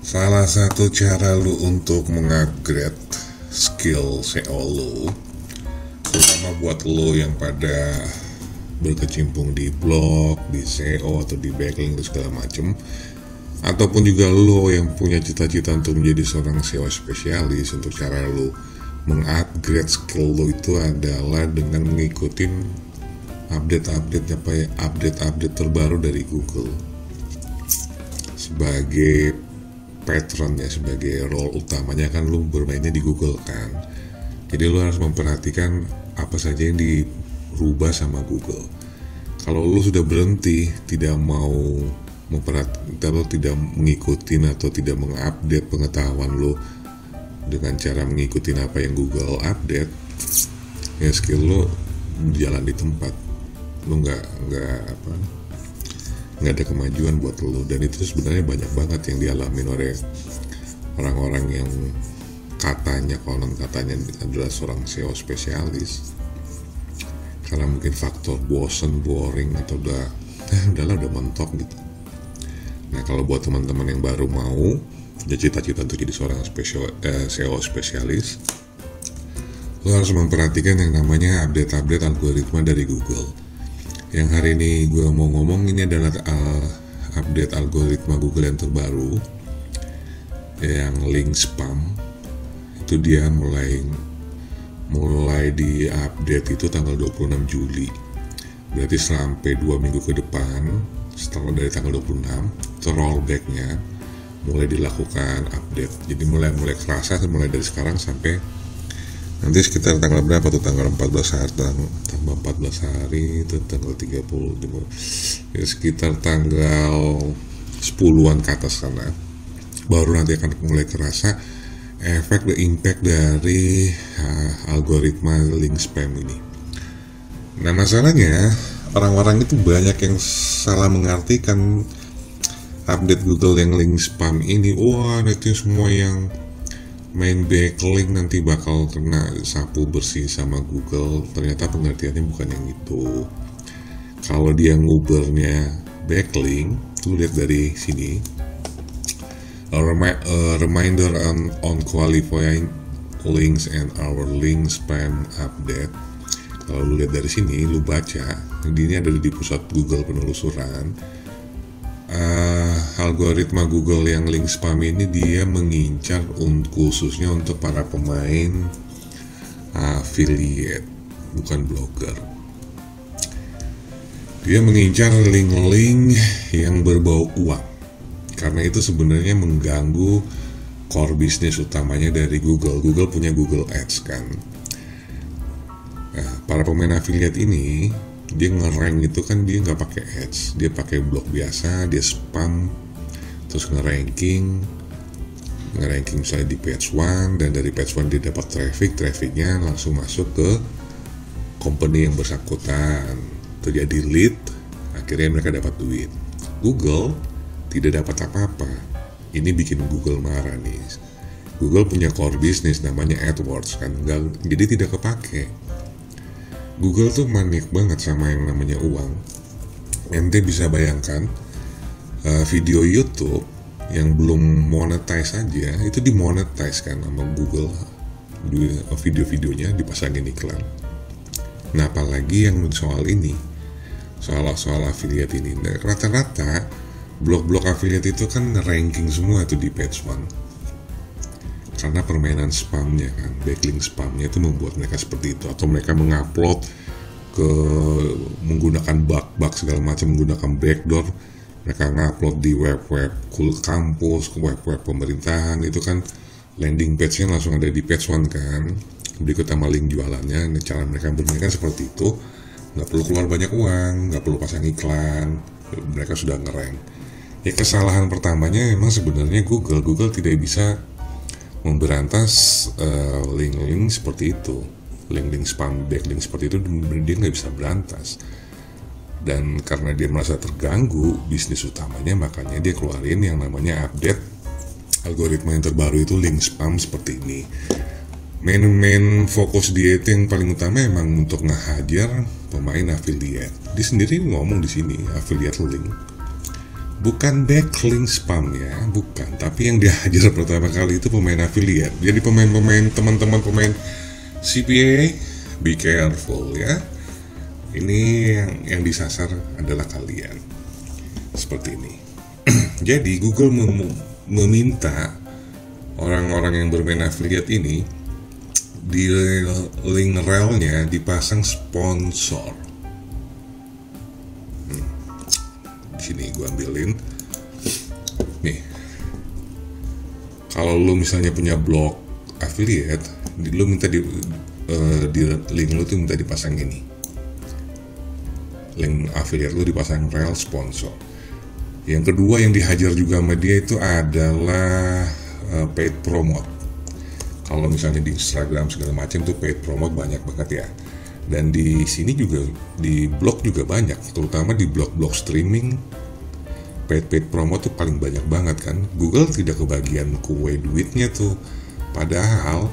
Salah satu cara lu untuk mengupgrade skill SEO lu, terutama buat lo yang pada berkecimpung di blog, di SEO atau di backlink dan segala macem, ataupun juga lo yang punya cita-cita untuk menjadi seorang SEO spesialis, untuk cara lo mengupgrade skill lo itu adalah dengan mengikuti update terbaru dari Google. Sebagai patron ya, sebagai role utamanya kan lu bermainnya di Google kan, jadi lu harus memperhatikan apa saja yang dirubah sama Google. Kalau lu sudah berhenti tidak mau memperhatikan, tidak mengikuti atau tidak mengupdate pengetahuan lu dengan cara mengikuti apa yang Google update, ya skill lu jalan di tempat, lu nggak ada kemajuan buat lo. Dan itu sebenarnya banyak banget yang dialami oleh orang-orang yang konon katanya adalah seorang SEO spesialis, karena mungkin faktor bosen, boring, atau udah mentok gitu. Nah, kalau buat teman-teman yang baru mau punya cita-cita untuk jadi seorang SEO spesialis, lo harus memperhatikan yang namanya update algoritma dari Google. Yang hari ini gue mau ngomong ini adalah update algoritma Google yang terbaru, yang link spam. Itu dia mulai di update itu tanggal 26 Juli. Berarti sampai 2 minggu ke depan, setelah dari tanggal 26 itu rollbacknya mulai dilakukan update. Jadi mulai kerasa mulai dari sekarang sampai nanti sekitar tanggal berapa tuh, tanggal 14 hari, tambah 14 hari itu tanggal 30, ya sekitar tanggal 10-an ke atas sana, baru nanti akan mulai kerasa efek dan impact dari algoritma link spam ini. Nah, masalahnya orang-orang itu banyak yang salah mengartikan update Google yang link spam ini. Wah, nanti semua yang main backlink nanti bakal kena sapu bersih sama Google. Ternyata pengertiannya bukan yang itu. Kalau dia ngubernya backlink, lu lihat dari sini, a reminder on qualifying links and our link spam update. Kalau lu lihat dari sini, lu baca, ini ada di pusat Google penelusuran. Algoritma Google yang link spam ini dia mengincar khususnya untuk para pemain affiliate, bukan blogger. Dia mengincar link-link yang berbau uang, karena itu sebenarnya mengganggu core bisnis utamanya dari Google. Google punya Google Ads kan. Nah, para pemain affiliate ini dia ngerank itu kan, dia nggak pakai ads, dia pakai blog biasa, dia spam, terus ngeranking misalnya di page 1, dan dari page 1 dia dapat trafficnya langsung masuk ke company yang bersangkutan, terjadi lead, akhirnya mereka dapat duit. Google tidak dapat apa-apa. Ini bikin Google marah nih. Google punya core business namanya AdWords kan, jadi tidak kepake. Google tuh manik banget sama yang namanya uang. Ente bisa bayangkan video YouTube yang belum monetize aja itu dimonetize kan sama Google, video-videonya dipasangin iklan. Nah, apalagi yang soal ini, soal affiliate ini. Nah, rata-rata blog-blog affiliate itu kan ranking semua tuh di page 1, karena permainan spamnya kan, backlink spamnya itu membuat mereka seperti itu. Atau mereka mengupload menggunakan bug segala macam, menggunakan backdoor, mereka ngupload di web-web kampus, web-web pemerintahan, itu kan landing page-nya langsung ada di page 1 kan, berikut sama link jualannya. Nah, cara mereka bermain kan seperti itu, nggak perlu keluar banyak uang, nggak perlu pasang iklan, mereka sudah ngerank. Ya, kesalahan pertamanya memang sebenarnya Google tidak bisa memberantas link-link seperti itu, link-link spam, backlink seperti itu, dia nggak bisa berantas. Dan karena dia merasa terganggu bisnis utamanya, makanya dia keluarin yang namanya update algoritma yang terbaru itu link spam seperti ini. Main fokus dia itu yang paling utama emang untuk ngehajar pemain affiliate. Dia sendiri ngomong di sini affiliate link. Bukan backlink spam ya, bukan. Tapi yang dihajar pertama kali itu pemain affiliate. Jadi teman-teman pemain CPA, be careful ya. Ini yang disasar adalah kalian. Seperti ini. Jadi Google meminta orang-orang yang bermain affiliate ini di link relnya dipasang sponsor. Di sini gue ambilin nih. Kalau lu misalnya punya blog affiliate, lu minta di link lu tuh minta dipasang ini, link affiliate lu dipasang rel sponsor. Yang kedua yang dihajar juga sama dia itu adalah paid promote. Kalau misalnya di Instagram segala macam tuh paid promote banyak banget ya. Dan di sini juga, di blog juga banyak, terutama di blog-blog streaming, paid promote tuh paling banyak banget kan. Google tidak kebagian kue duitnya tuh. Padahal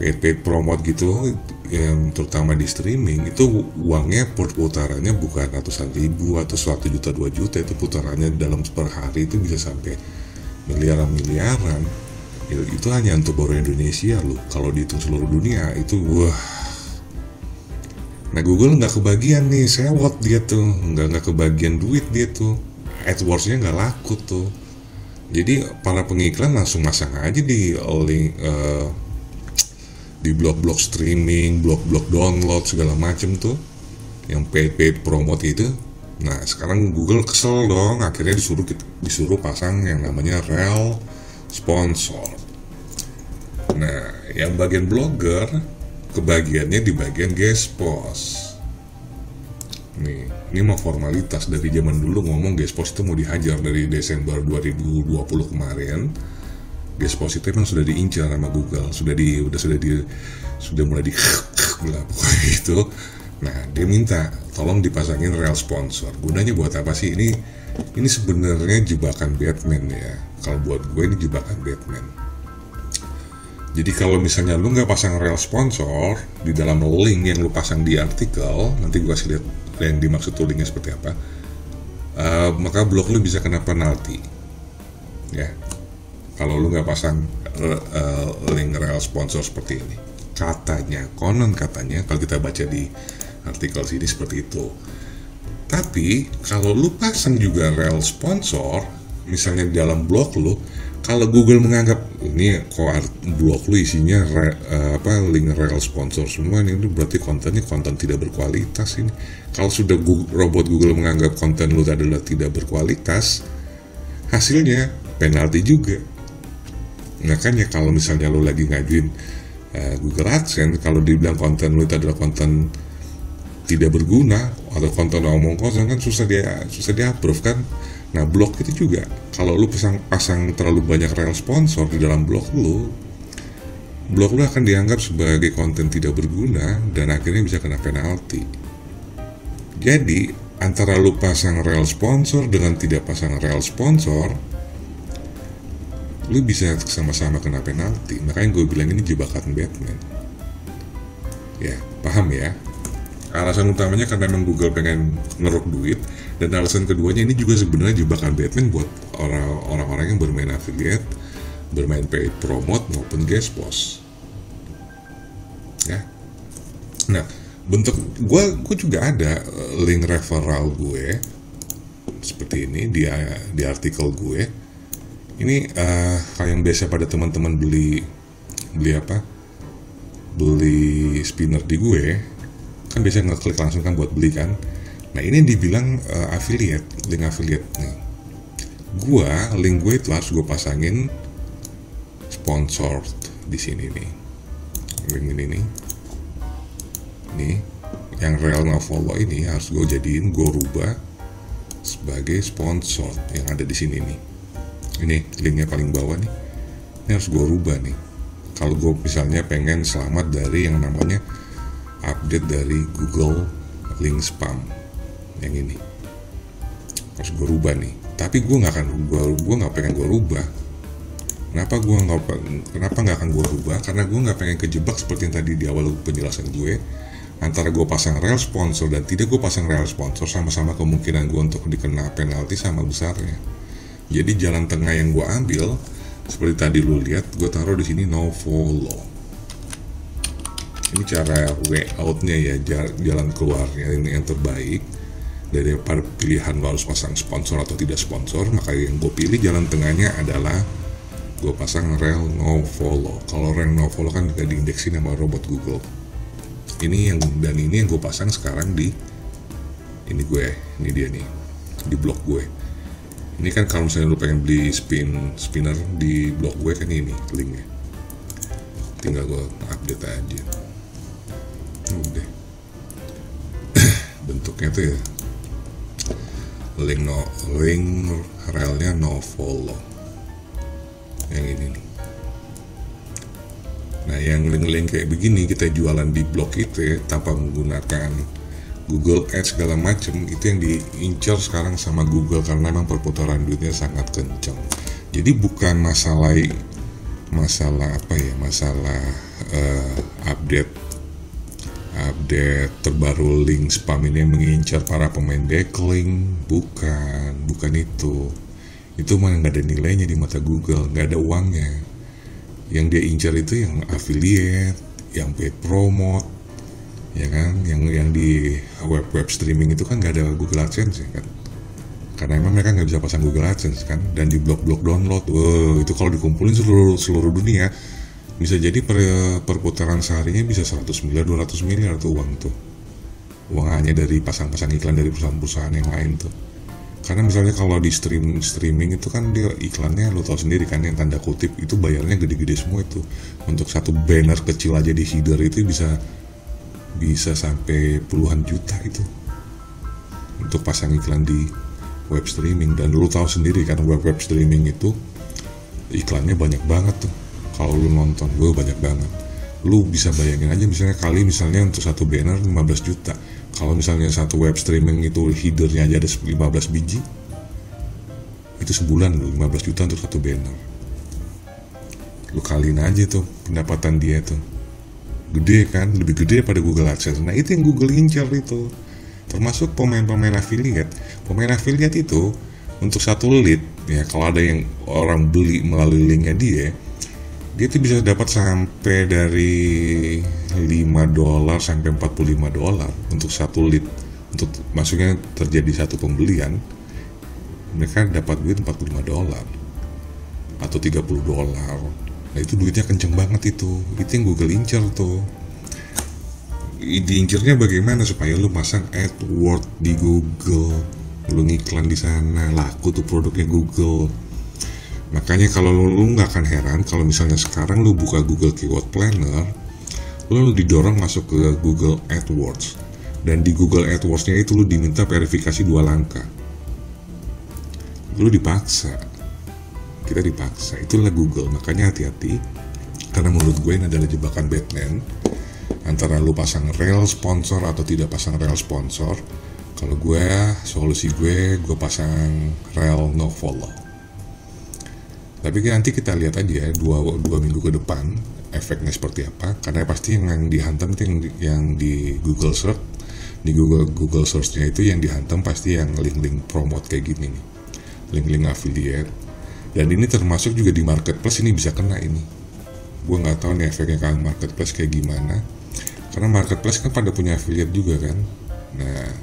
paid promote gitu, yang terutama di streaming, itu uangnya putarannya bukan ratusan ribu atau 1 juta 2 juta, itu putarannya dalam per hari itu bisa sampai miliaran. Itu hanya untuk baru Indonesia loh. Kalau dihitung seluruh dunia itu wah. Nah Google nggak kebagian nih, sewot dia tuh, nggak kebagian duit dia tuh, AdWords-nya nggak laku tuh. Jadi para pengiklan langsung masang aja di link di blog-blog streaming, blog-blog download segala macem tuh, yang paid promote itu. Nah sekarang Google kesel dong, akhirnya disuruh pasang yang namanya rel sponsor. Nah yang bagian blogger kebagiannya di bagian guest post. Nih, ini mah formalitas. Dari zaman dulu ngomong guest post itu mau dihajar dari Desember 2020 kemarin. Guest post itu memang sudah diincar sama Google, sudah mulai di belah pokoknya itu. Nah, dia minta tolong dipasangin rel sponsor. Gunanya buat apa sih? Ini sebenarnya jebakan Batman ya. Kalau buat gue ini jebakan Batman. Jadi kalau misalnya lu nggak pasang rel sponsor di dalam link yang lu pasang di artikel, nanti gue kasih lihat yang dimaksud tuh linknya seperti apa, maka blog lu bisa kena penalti. Ya, kalau lu nggak pasang link rel sponsor seperti ini. Konon katanya, kalau kita baca di artikel sini seperti itu. Tapi kalau lu pasang juga rel sponsor, misalnya di dalam blog lu, kalau Google menganggap ini kok blog lu isinya link rel sponsor semua, ini berarti konten tidak berkualitas ini. Kalau sudah robot Google menganggap konten lu adalah tidak berkualitas, hasilnya penalti juga. Makanya kalau misalnya lu lagi ngajuin Google AdSense, kalau dibilang konten lu itu adalah konten tidak berguna atau konten omong kosong kan susah di approve kan. Nah blog itu juga, kalau lu pasang terlalu banyak rel sponsor di dalam blog lu akan dianggap sebagai konten tidak berguna dan akhirnya bisa kena penalti. Jadi antara lu pasang rel sponsor dengan tidak pasang rel sponsor, lu bisa sama-sama kena penalti. Makanya gue bilang ini jebakan Batman. Ya, paham ya? Alasan utamanya karena memang Google pengen ngeruk duit, dan alasan keduanya ini juga sebenarnya jebakan Batman buat orang-orang yang bermain affiliate, bermain paid promote maupun guest post. Ya. Nah, bentuk gue juga ada link referral gue seperti ini di artikel gue. Ini kayak yang biasa pada teman-teman beli spinner di gue, kan biasanya ngeklik langsung kan buat beli kan. Nah ini dibilang affiliate, link affiliate nih. Link gue itu harus gue pasangin sponsored di sini nih. Link ini nih, yang rel nge-follow ini harus gue rubah sebagai sponsored yang ada di sini nih. Ini linknya paling bawah nih. Ini harus gue rubah nih. Kalau gue misalnya pengen selamat dari yang namanya update dari Google link spam yang ini, harus gue rubah nih. Tapi gue nggak pengen gue rubah. Kenapa nggak akan gue rubah? Karena gue nggak pengen kejebak seperti yang tadi di awal penjelasan gue, antara gue pasang rel sponsor dan tidak gue pasang rel sponsor, sama-sama kemungkinan gue untuk dikena penalti sama besarnya. Jadi jalan tengah yang gue ambil seperti tadi lu lihat, gue taruh di sini no follow. Ini cara way out-nya ya, jalan keluarnya ini yang terbaik daripada pilihan lo harus pasang sponsor atau tidak sponsor. Maka yang gue pilih jalan tengahnya adalah gue pasang rel no follow. Kalau rel no follow kan juga diindeksin sama robot Google. Ini yang gue pasang sekarang di ini dia nih di blog gue. Ini kan kalau misalnya lu pengen beli spinner di blog gue kan ini linknya, tinggal gue update aja. Udah bentuknya tuh ya link relnya no follow yang ini nih. Nah yang link-link kayak begini kita jualan di blog itu ya, tanpa menggunakan Google Ads segala macem, itu yang diincar sekarang sama Google karena memang perputaran duitnya sangat kencang. Jadi bukan masalah update terbaru link spam ini yang mengincar para pemain backlink, bukan itu mah nggak ada nilainya di mata Google, nggak ada uangnya. Yang dia incar itu yang affiliate, yang paid promote, ya kan, yang di web streaming itu kan nggak ada Google AdSense ya kan, karena emang mereka nggak bisa pasang Google AdSense kan. Dan di blog download, itu kalau dikumpulin seluruh dunia bisa jadi perputaran seharinya bisa 100 miliar 200 miliar tuh uang hanya dari pasang-pasang iklan dari perusahaan-perusahaan yang lain tuh. Karena misalnya kalau di streaming itu kan dia iklannya lo tau sendiri kan, yang tanda kutip itu bayarnya gede-gede semua itu. Untuk satu banner kecil aja di header itu bisa sampai puluhan juta itu untuk pasang iklan di web streaming. Dan lu tahu sendiri kan web streaming itu iklannya banyak banget tuh. Kalau lu nonton banyak banget. Lu bisa bayangin aja misalnya untuk satu banner 15 juta. Kalau misalnya satu web streaming itu headernya aja ada 15 biji, itu sebulan lu 15 juta untuk satu banner. Lu kaliin aja tuh pendapatan dia tuh, gede kan, lebih gede pada Google AdSense. Nah itu yang Google incar itu, termasuk pemain affiliate. Pemain affiliate itu untuk satu lead ya, kalau ada yang orang beli melalui linknya dia tuh bisa dapat sampai dari $5 sampai $45 untuk satu lead. Untuk maksudnya terjadi satu pembelian, mereka dapat duit $45 atau $30. Nah itu duitnya kenceng banget itu yang Google incer tuh. Diincernya bagaimana supaya lu pasang AdWords di Google, lu ngiklan di sana, laku tuh produknya Google. Makanya kalau lu nggak akan heran kalau misalnya sekarang lu buka Google Keyword Planner, lu didorong masuk ke Google AdWords, dan di Google AdWords-nya itu lu diminta verifikasi 2 langkah. Lu kita dipaksa, itulah Google. Makanya hati-hati, karena menurut gue ini adalah jebakan Batman antara lu pasang rel sponsor atau tidak pasang rel sponsor. Kalau gue, solusi gue pasang rel no follow. Tapi nanti kita lihat aja ya, dua minggu ke depan efeknya seperti apa. Karena pasti yang dihantam itu yang di Google Search, di Google Search-nya itu yang dihantam pasti yang link-link promote kayak gini nih, link-link affiliate. Dan ini termasuk juga di marketplace ini bisa kena ini. Gue nggak tahu nih efeknya kan marketplace kayak gimana, karena marketplace kan pada punya affiliate juga kan. Nah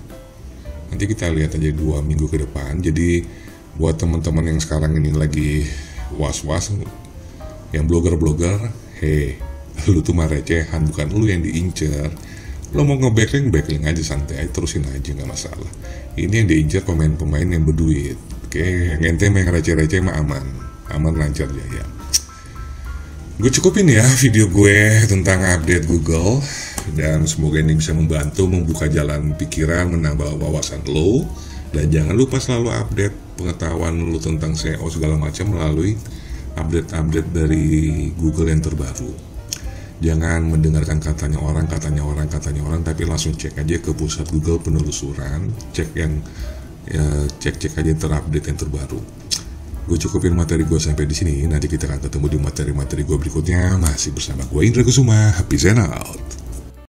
nanti kita lihat aja 2 minggu ke depan. Jadi buat teman-teman yang sekarang ini lagi was-was, yang blogger, lu tuh mah recehan, bukan lu yang diincer. Lu mau backlink aja, santai aja, terusin aja, nggak masalah. Ini yang diincer pemain-pemain yang berduit. Oke, yang ente yang receh-receh mah aman lancar jaya. Gue cukupin ya video gue tentang update Google, dan semoga ini bisa membuka jalan pikiran, menambah wawasan lo. Dan jangan lupa selalu update pengetahuan lu tentang SEO segala macam melalui update dari Google yang terbaru. Jangan mendengarkan katanya orang, tapi langsung cek aja ke pusat Google penelusuran, cek aja yang terupdate yang terbaru. Gue cukupin materi gue sampai di sini. Nanti kita akan ketemu di materi-materi gue berikutnya, masih bersama gue Indra Kusuma. Happy Zen out.